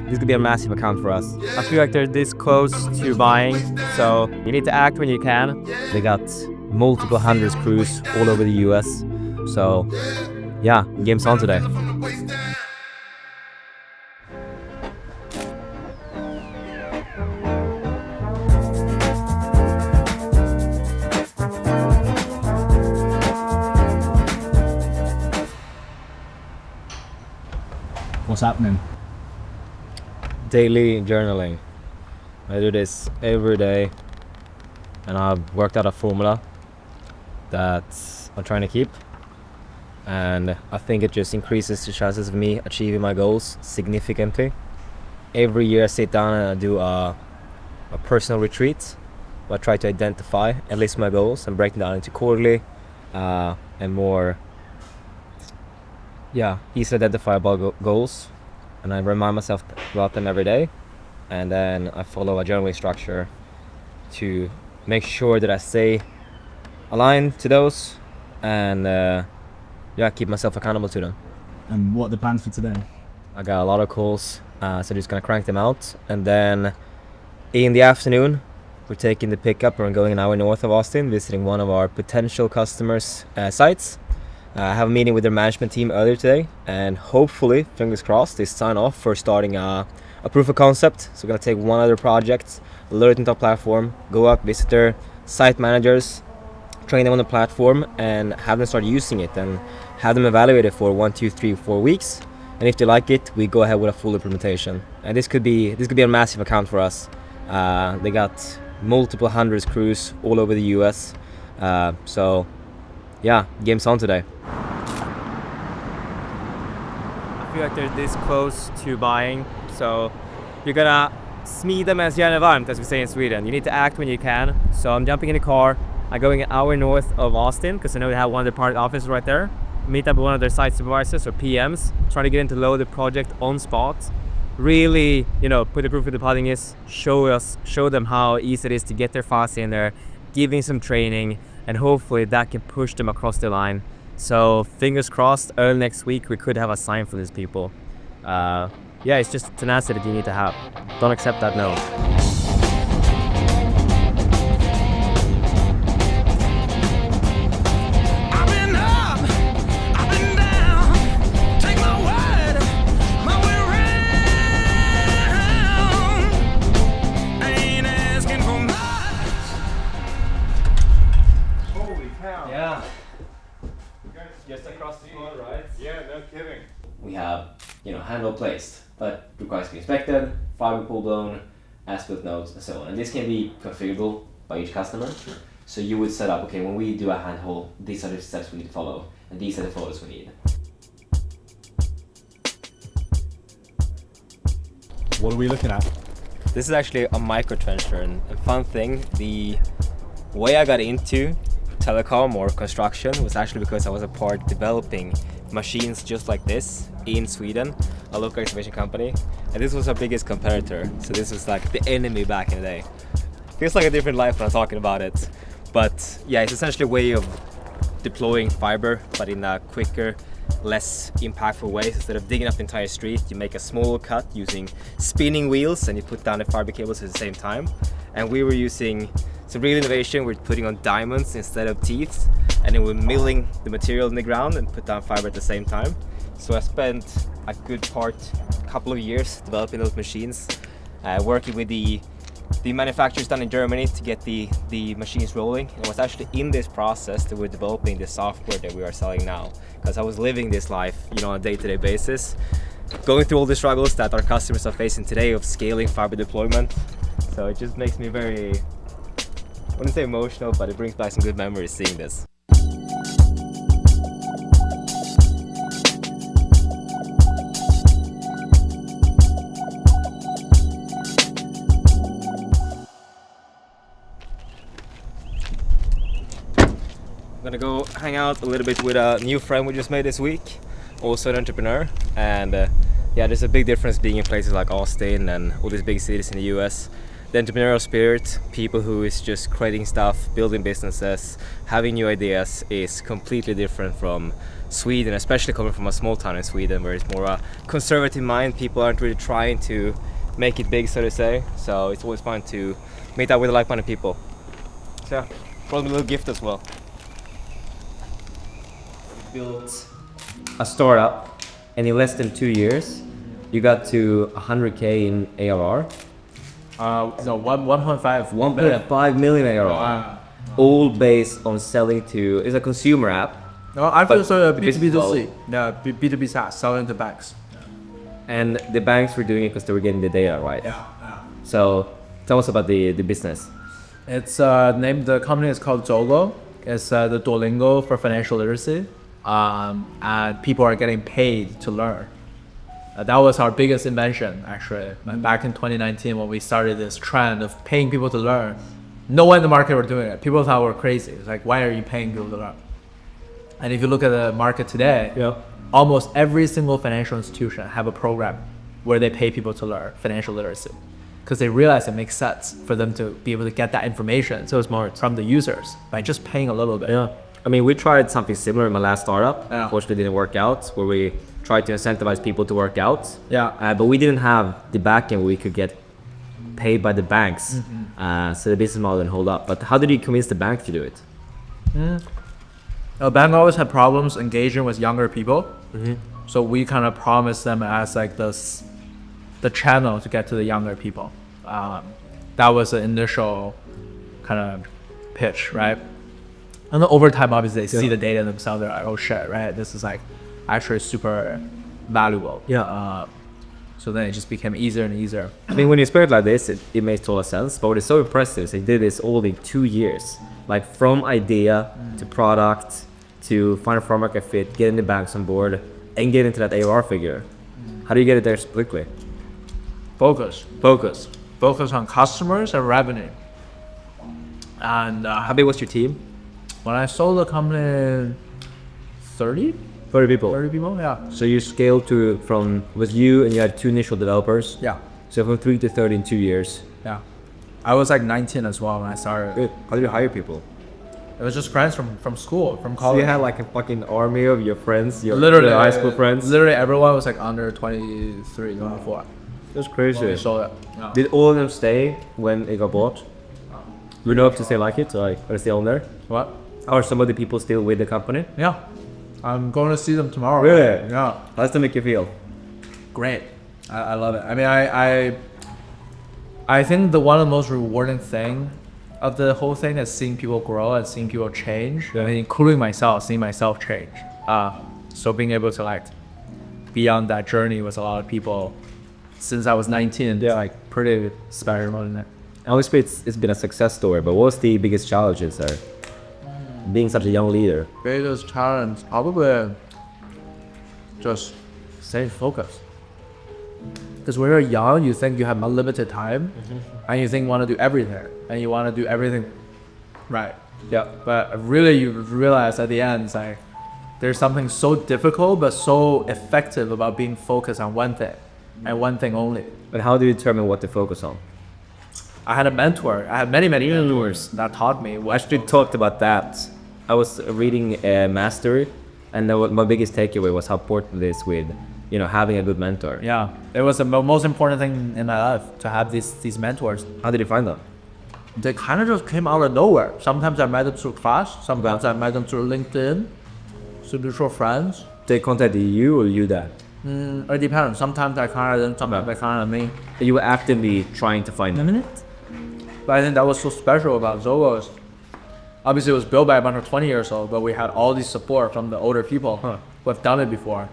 this could be a massive account for us. I feel like they're this close to buying, so you need to act when you can. They got multiple hundreds crews all over the US, so yeah, game's on today. What's happening? Daily journaling. I do this every day, and I've worked out a formula that I'm trying to keep, and I think it just increases the chances of me achieving my goals significantly. Every year I sit down and I do a personal retreat where I try to identify and list my goals and break them down into quarterly and more easily identifiable goals, and I remind myself about them every day, and then I follow a journaling structure to make sure that I stay aligned to those and keep myself accountable to them. And what are the plans for today? I got a lot of calls, so I'm just gonna crank them out, and then in the afternoon we're taking the pickup and going an hour north of Austin, visiting one of our potential customers' sites. I have a meeting with their management team earlier today, and hopefully, fingers crossed, they sign off for starting a proof of concept. So we're gonna take one other project, load it into our platform, go up, visit their site managers, train them on the platform, and have them start using it and have them evaluate it for 1, 2, 3, 4 weeks. And if they like it, we go ahead with a full implementation. And this could be a massive account for us. They got multiple hundreds crews all over the US. So yeah, game's on today. I feel like they're this close to buying, so you're gonna smida medan järnet är varmt, as we say in Sweden. You need to act when you can. So I'm jumping in the car. I'm going an hour north of Austin because I know they have one of their part offices right there. Meet up with one of their site supervisors or PMs, trying to get into load the project on spot. Really, put the proof of the pudding is show them how easy it is to get their fast in there, giving some training, and hopefully that can push them across the line. So fingers crossed, early next week we could have a sign for these people. It's just tenacity that you need to have. Don't accept that no. Yeah. Just across the pond, right? Yeah, no kidding. We have, handle placed, but requires to be inspected, fiber pool blown, as-built nodes, and so on. And this can be configurable by each customer. So you would set up, okay, when we do a handhole, these are the steps we need to follow, and these are the photos we need. What are we looking at? This is actually a micro trencher, and fun thing, the way I got into telecom or construction was actually because I was a part developing machines just like this in Sweden, a local excavation company, and this was our biggest competitor. So this was like the enemy back in the day. Feels like a different life when I'm talking about it, but yeah, it's essentially a way of deploying fiber, but in a quicker, less impactful way. Instead of digging up the entire street, you make a small cut using spinning wheels and you put down the fiber cables at the same time. And we were using some real innovation. We're putting on diamonds instead of teeth, and then we're milling the material in the ground and put down fiber at the same time. So I spent a good couple of years developing those machines, working with the manufacturers down in Germany to get the machines rolling. And it was actually in this process that we're developing the software that we are selling now, because I was living this life, on a day-to-day basis, going through all the struggles that our customers are facing today of scaling fiber deployment. So it just makes me very, I wouldn't say emotional, but it brings back some good memories seeing this. I'm gonna go hang out a little bit with a new friend we just made this week, also an entrepreneur, and there's a big difference being in places like Austin and all these big cities in the US. the entrepreneurial spirit, people who is just creating stuff, building businesses, having new ideas is completely different from Sweden, especially coming from a small town in Sweden where it's more a conservative mind. People aren't really trying to make it big, so to say. So it's always fun to meet up with like-minded people. So yeah, brought me a little gift as well. We built a startup, and in less than 2 years, you got to 100K in ARR. No, 1.5. 1.5 million ARR. All based on selling to, it's a consumer app. No, I feel so business B2B2C. Yeah, B2B SaaS, selling to banks. And the banks were doing it because they were getting the data, right? Yeah. So tell us about the business. It's named, the company is called Zogo. It's the Duolingo for financial literacy. And people are getting paid to learn. That was our biggest invention, actually. Back in 2019, when we started this trend of paying people to learn, no one in the market were doing it. People thought we were crazy. It's like, why are you paying people to learn? And if you look at the market today, almost every single financial institution have a program where they pay people to learn financial literacy, because they realize it makes sense for them to be able to get that information. So it's more from the users by just paying a little bit. Yeah. I mean, we tried something similar in my last startup. Yeah. Unfortunately, it didn't work out, where we tried to incentivize people to work out. Yeah. But we didn't have the backend where we could get paid by the banks. So the business model didn't hold up. But how did you convince the bank to do it? A bank always had problems engaging with younger people. So we kind of promised them as like the channel to get to the younger people. That was the initial kind of pitch, right? And then over time, obviously, they see the data themselves. They're like, oh shit, right? This is like actually super valuable. So then it just became easier and easier. I mean, when you explain it like this, it makes total sense. But what is so impressive is they did this all in 2 years. Like from idea to product to find a product market fit, getting the banks on board, and get into that ARR figure. How do you get it there so quickly? Focus on customers and revenue. And How big was your team? when I sold the company, 30 people. yeah. So you scaled to from with you and you had 2 initial developers. Yeah. So from 3 to 30 in 2 years. Yeah. I was like 19 as well when I started. Good. How did you hire people? It was just friends from school, from So college. you had like a fucking army of your friends, your literally high school friends. Literally everyone was like under 23, 24. That's When crazy. we sold it. Yeah. Did all of them stay when it got bought? We know if to stay like it, so like, are they still on there? What? Are some of the people still with the company? Yeah. I'm going to see them tomorrow. Really? Yeah. How does that make you feel? Great. I love it. I mean, I think one of the most rewarding thing of the whole thing is seeing people grow and seeing people change, I mean, including myself, seeing myself change. So being able to like be on that journey with a lot of people since I was 19, Yeah. like pretty special, isn't it? Obviously, it's been a success story, but what's the biggest challenges there? Being such a young leader. Biggest challenge probably just staying focused. Because when you're young, you think you have unlimited time, and you think you want to do everything, and you want to do everything right. Yeah. But really, you realize at the end, it's like there's something so difficult but so effective about being focused on one thing, and one thing only. But how do you determine what to focus on? I had a mentor. I had many mentors that taught me. We actually talked about that. I was reading Mastery, and my biggest takeaway was how important it is with, having a good mentor. Yeah, it was the most important thing in my life to have these mentors. How did you find them? They kind of just came out of nowhere. Sometimes I met them through class. Sometimes I met them through LinkedIn, through mutual friends. They contacted you or you that? It depends. Sometimes I contacted them, sometimes I contacted me. You were actively trying to find them. But I think that was so special about Zogo. Obviously, it was built by a bunch of 20 years old, but we had all this support from the older people who have done it before.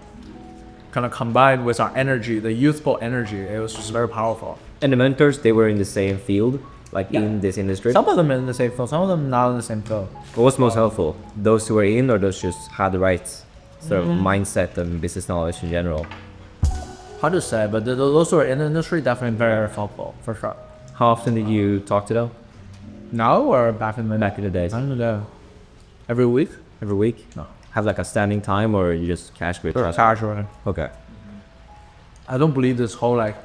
Kind of combined with our energy, the youthful energy, it was just very powerful. And the mentors, they were in the same field, in this industry? Some of them in the same field, some of them not in the same field. What was most helpful? Those who were in, or those just had the right sort of mindset and business knowledge in general? Hard to say, but those who are in the industry definitely very helpful, for sure. How often did you talk to them? Now or back in the days? I don't know. Every week? Every week? No. Have like a standing time, or you just cash grip? Casual. Okay. I don't believe this whole like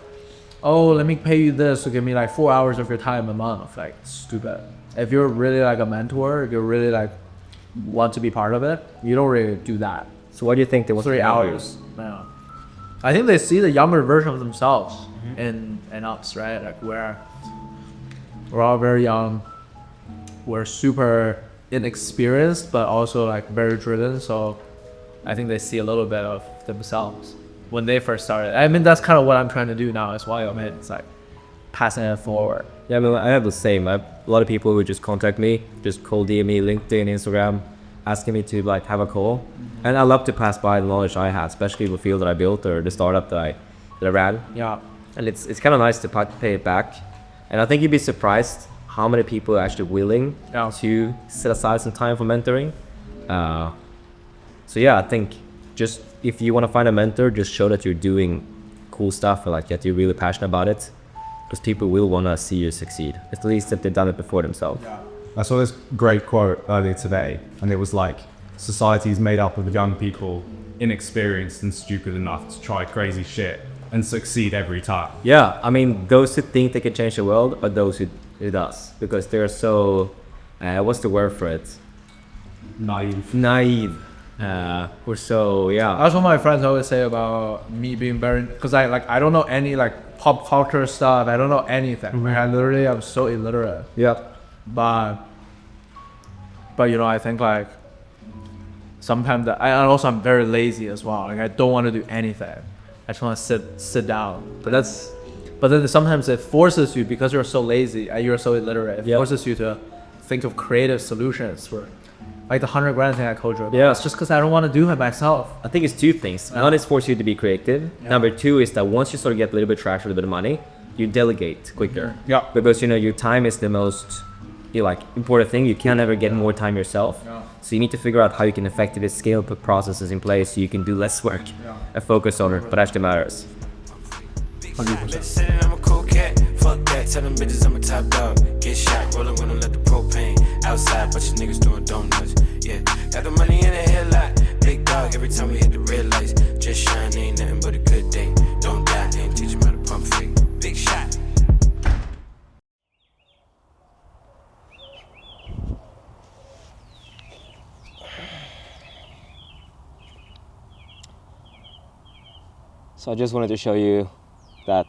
oh, let me pay you this to give me like 4 hours of your time a month. Like, stupid. If you're really like a mentor, if you're really like want to be part of it, you don't really do that. So what do you think they want 3 hours. Yeah. I think they see the younger version of themselves in us, right? Like we're all very young. We're super inexperienced, but also like very driven. So I think they see a little bit of themselves when they first started. I mean, that's kind of what I'm trying to do now as well. I mean, it's like passing it forward. Yeah, I mean, I have the same. I have a lot of people who just contact me, just cold DM me, LinkedIn, Instagram, asking me to like have a call. And I love to pass by the knowledge I have, especially the field that I built or the startup that I ran. Yeah. And it's kind of nice to pay it back. And I think you'd be surprised how many people are actually willing to set aside some time for mentoring. So yeah, I think just if you want to find a mentor, just show that you're doing cool stuff and like that you're really passionate about it, because people will want to see you succeed, at least if they've done it before themselves. Yeah. I saw this great quote earlier today, and it was like, society is made up of young people, inexperienced and stupid enough to try crazy shit and succeed every time. Yeah, I mean, those who think they can change the world are those who does, because they're so, what's the word for it? Naive. We're so, yeah. That's what my friends always say about me being very, because I don't know any like pop culture stuff. I don't know anything. Like, I'm so illiterate. Yeah. But you know, I think like sometimes and also I'm very lazy as well. Like I don't want to do anything. I just want to sit down. But then sometimes it forces you, because you're so lazy and you're so illiterate, it forces you to think of creative solutions for like the 100 grand thing I told you about. Yeah. It's just because I don't want to do it myself. I think it's two things. One is force you to be creative. Yeah. Number two is that once you sort of get a little bit of traction, a little bit of money, you delegate quicker. Yeah. Because, you know, your time is the most important thing. You can never get more time yourself. Yeah. So you need to figure out how you can effectively scale, put processes in place so you can do less work and focus on what actually matters. 100%. I'm a cool cat. Fuck that. Tell them bitches I'm a top dog. Get shot, rolling when I let the propane outside. Bunch of niggas doing donuts. Yeah, got the money in the headlight. Big dog every time we hit the red lights. Just shine, ain't nothing but a good day. Don't die, ain't teach him how to pump fake. Big shot. So I just wanted to show you that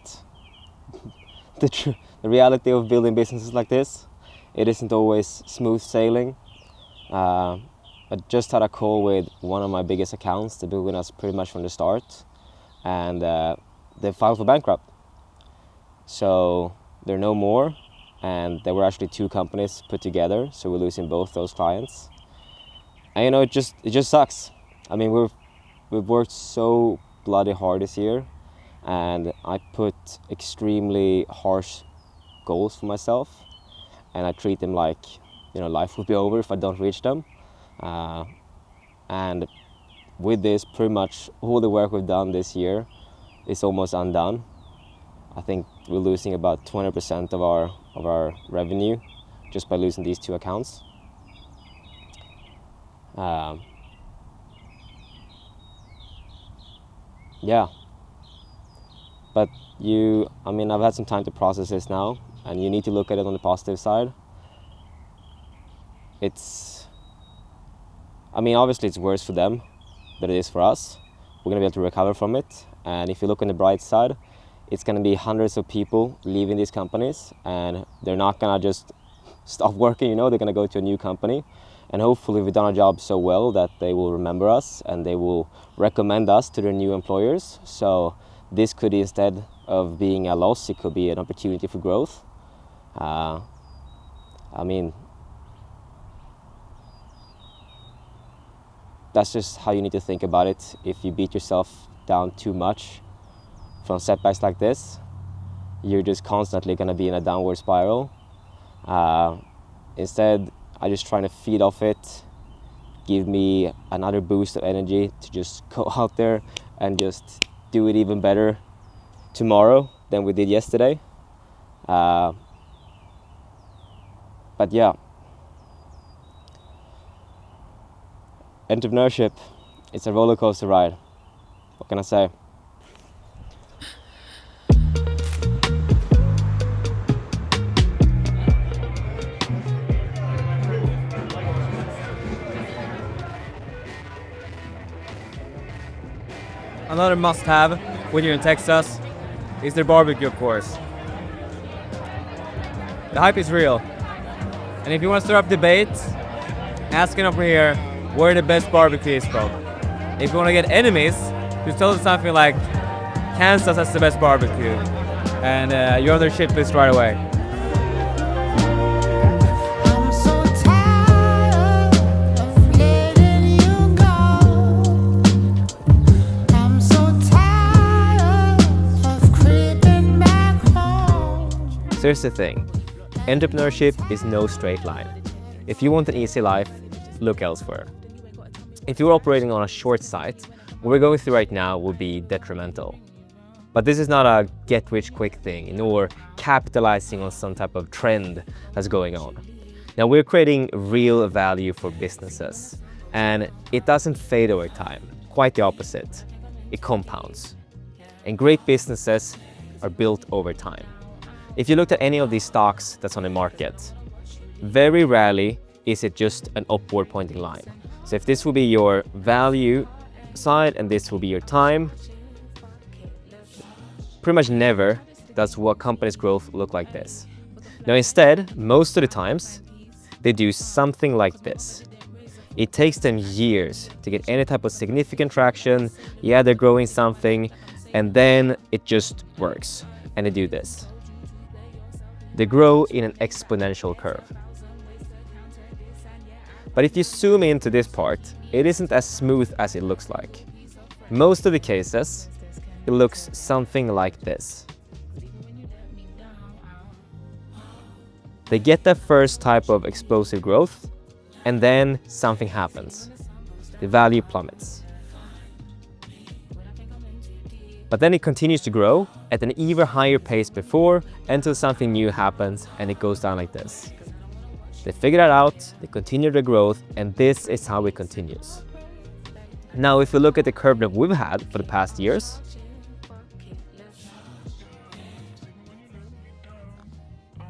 the reality of building businesses like this, it isn't always smooth sailing. I just had a call with one of my biggest accounts. They've been with us pretty much from the start, and they filed for bankrupt. So they're no more, and there were actually two companies put together, so we're losing both those clients. And you know, it just sucks. I mean, we've worked so bloody hard this year, and I put extremely harsh goals for myself, and I treat them like, you know, life will be over if I don't reach them. And with this, pretty much all the work we've done this year is almost undone. I think we're losing about 20% of our revenue just by losing these two accounts. Yeah, but I've had some time to process this now, and you need to look at it on the positive side. Obviously it's worse for them than it is for us. We're gonna be able to recover from it, and if you look on the bright side, it's gonna be hundreds of people leaving these companies, and they're not gonna just stop working, you know, they're gonna go to a new company. And hopefully we've done our job so well that they will remember us and they will recommend us to their new employers. So this could, instead of being a loss, it could be an opportunity for growth. That's just how you need to think about it. If you beat yourself down too much from setbacks like this, you're just constantly gonna be in a downward spiral. Instead, I'm just trying to feed off it, give me another boost of energy to just go out there and just do it even better tomorrow than we did yesterday. But yeah, entrepreneurship, it's a roller coaster ride. What can I say? Another must-have when you're in Texas is their barbecue, of course. The hype is real. And if you want to stir up debates, asking over here where the best barbecue is from. If you want to get enemies, just tell them something like Kansas has the best barbecue. And you're on their shit list right away. I'm so tired of letting you go. I'm so tired of creeping back home. So here's the thing. Entrepreneurship is no straight line. If you want an easy life, look elsewhere. If you're operating on a short site, what we're going through right now will be detrimental. But this is not a get-rich-quick thing, nor capitalizing on some type of trend that's going on. Now, we're creating real value for businesses, and it doesn't fade over time. Quite the opposite. It compounds. And great businesses are built over time. If you looked at any of these stocks that's on the market, very rarely is it just an upward pointing line. So if this will be your value side and this will be your time, pretty much never does what company's growth look like this. Now instead, most of the times, they do something like this. It takes them years to get any type of significant traction. Yeah, they're growing something, and then it just works. And they do this. They grow in an exponential curve. But if you zoom into this part, it isn't as smooth as it looks like. Most of the cases, it looks something like this. They get their first type of explosive growth, and then something happens. The value plummets. But then it continues to grow at an even higher pace before until something new happens and it goes down like this. They figure that out, they continue their growth, and this is how it continues. Now, if we look at the curve that we've had for the past years,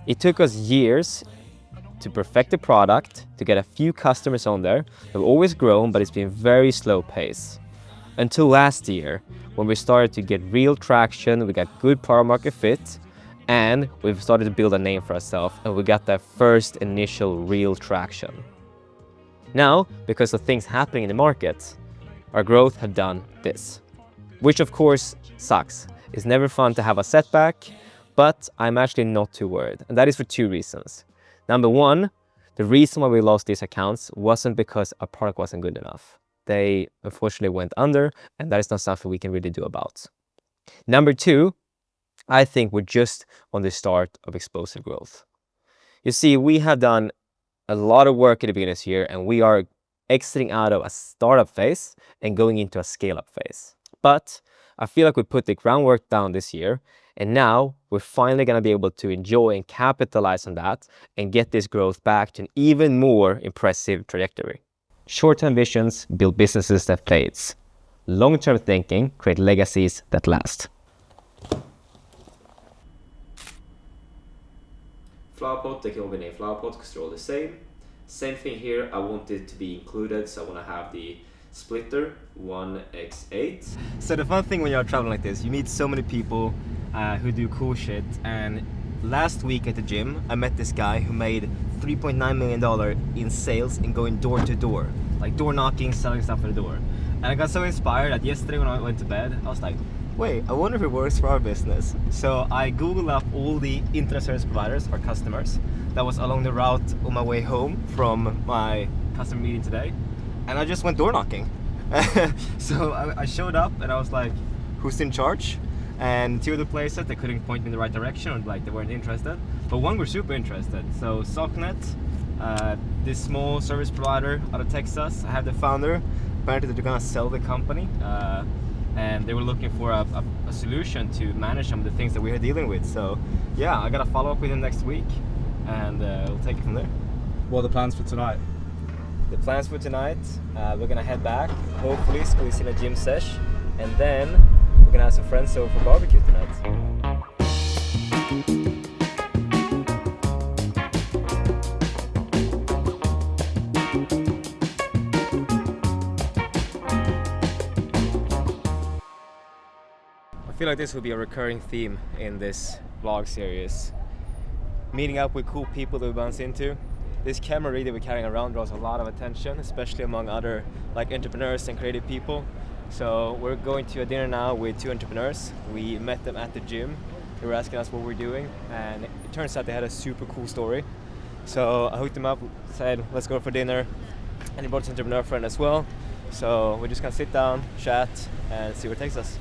it took us years to perfect the product, to get a few customers on there. They've always grown, but it's been very slow pace. Until last year, when we started to get real traction, we got good product market fit, and we've started to build a name for ourselves, and we got that first initial real traction. Now, because of things happening in the market, our growth had done this, which of course sucks. It's never fun to have a setback, but I'm actually not too worried, and that is for two reasons. Number one, the reason why we lost these accounts wasn't because our product wasn't good enough. They unfortunately went under, and that is not something we can really do about. Number two, I think we're just on the start of explosive growth. You see, we have done a lot of work at the beginning of this year, and we are exiting out of a startup phase and going into a scale-up phase. But I feel like we put the groundwork down this year, and now we're finally going to be able to enjoy and capitalize on that and get this growth back to an even more impressive trajectory. Short-term visions build businesses that fades. Long-term thinking create legacies that last. Flowerpot, they can all be named Flowerpot because they're all the same. Same thing here, I want it to be included, so I want to have the splitter 1x8. So the fun thing when you're traveling like this, you meet so many people who do cool shit, and last week at the gym, I met this guy who made $3.9 million in sales and going door to door, like door knocking, selling stuff at the door. And I got so inspired that yesterday when I went to bed, I was like, wait, I wonder if it works for our business. So I Googled up all the internet service providers, our customers, that was along the route on my way home from my customer meeting today. And I just went door knocking. So I showed up and I was like, who's in charge? And two of the places, they couldn't point me in the right direction, or like they weren't interested. But one were super interested. So Socknet, this small service provider out of Texas, I have the founder. Apparently they're gonna sell the company. And they were looking for a solution to manage some of the things that we are dealing with. So yeah, I gotta follow up with them next week, and we'll take it from there. What are the plans for tonight? The plans for tonight, we're gonna head back, hopefully squeeze in a gym sesh, and then we're gonna have some friends over for barbecue tonight. feel like this will be a recurring theme in this vlog series. Meeting up with cool people that we bounce into. This camera rig that we're carrying around draws a lot of attention, especially among other like entrepreneurs and creative people. So we're going to a dinner now with 2 entrepreneurs. We met them at the gym. They were asking us what we're doing, and it turns out they had a super cool story. So I hooked them up, said let's go for dinner, and he brought his entrepreneur friend as well. So we're just gonna sit down, chat, and see where it takes us.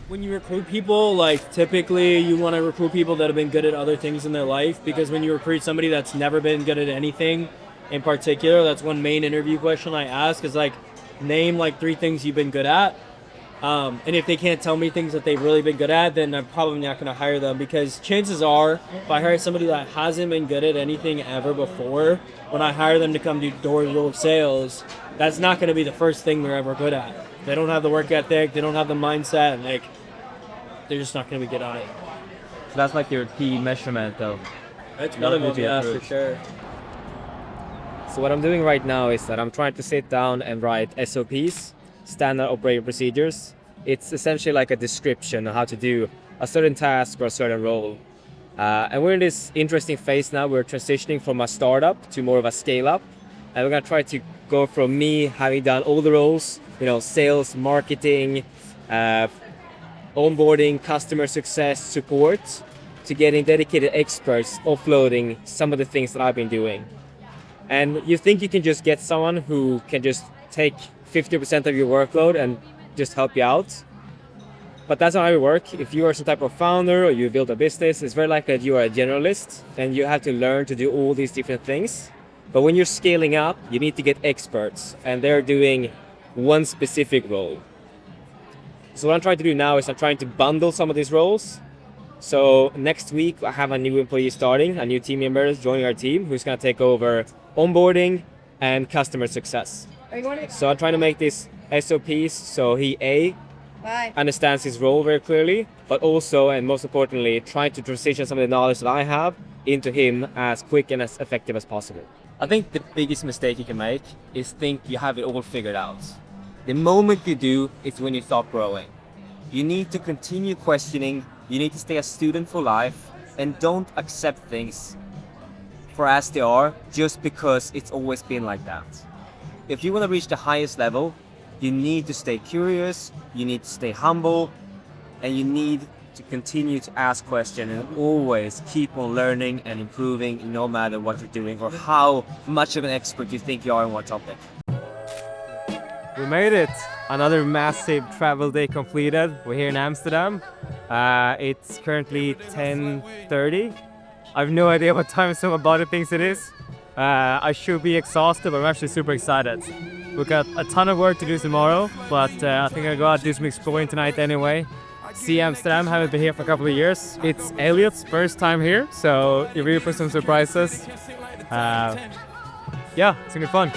When you recruit people, like typically you want to recruit people that have been good at other things in their life, because when you recruit somebody that's never been good at anything in particular, that's one main interview question I ask is like, name like 3 things you've been good at. And if they can't tell me things that they've really been good at, then I'm probably not going to hire them, because chances are if I hire somebody that hasn't been good at anything ever before, when I hire them to come do door-to-door sales, that's not going to be the first thing they're ever good at. They don't have the work ethic, they don't have the mindset, like they're just not going to be good at it. So that's like your key measurement of. That's one of them, yeah, for sure. So what I'm doing right now is that I'm trying to sit down and write SOPs, standard operating procedures. It's essentially like a description of how to do a certain task or a certain role. And we're in this interesting phase now. We're transitioning from a startup to more of a scale up. And we're gonna try to go from me having done all the roles, sales, marketing, onboarding, customer success, support, to getting dedicated experts offloading some of the things that I've been doing. And you think you can just get someone who can just take 50% of your workload and just help you out. But that's not how it works. If you are some type of founder or you build a business, it's very likely that you are a generalist and you have to learn to do all these different things. But when you're scaling up, you need to get experts, and they're doing one specific role. So what I'm trying to do now is I'm trying to bundle some of these roles. So next week I have a new employee starting, a new team member joining our team who's going to take over onboarding and customer success. So I'm trying to make these SOPs so he understands his role very clearly, but also, and most importantly, trying to transition some of the knowledge that I have into him as quick and as effective as possible. I think the biggest mistake you can make is think you have it all figured out. The moment you do, it's when you stop growing. You need to continue questioning, you need to stay a student for life, and don't accept things for as they are just because it's always been like that. If you want to reach the highest level, you need to stay curious, you need to stay humble, and you need to continue to ask questions and always keep on learning and improving no matter what you're doing or how much of an expert you think you are in one topic. We made it! Another massive travel day completed. We're here in Amsterdam. It's currently 10:30. I have no idea what time some about it thinks it is. I should be exhausted, but I'm actually super excited. We've got a ton of work to do tomorrow, but I think I'll go out and do some exploring tonight anyway. See Amsterdam, haven't been here for a couple of years. It's Elliot's first time here, so you're really for some surprises. Yeah, it's gonna be fun.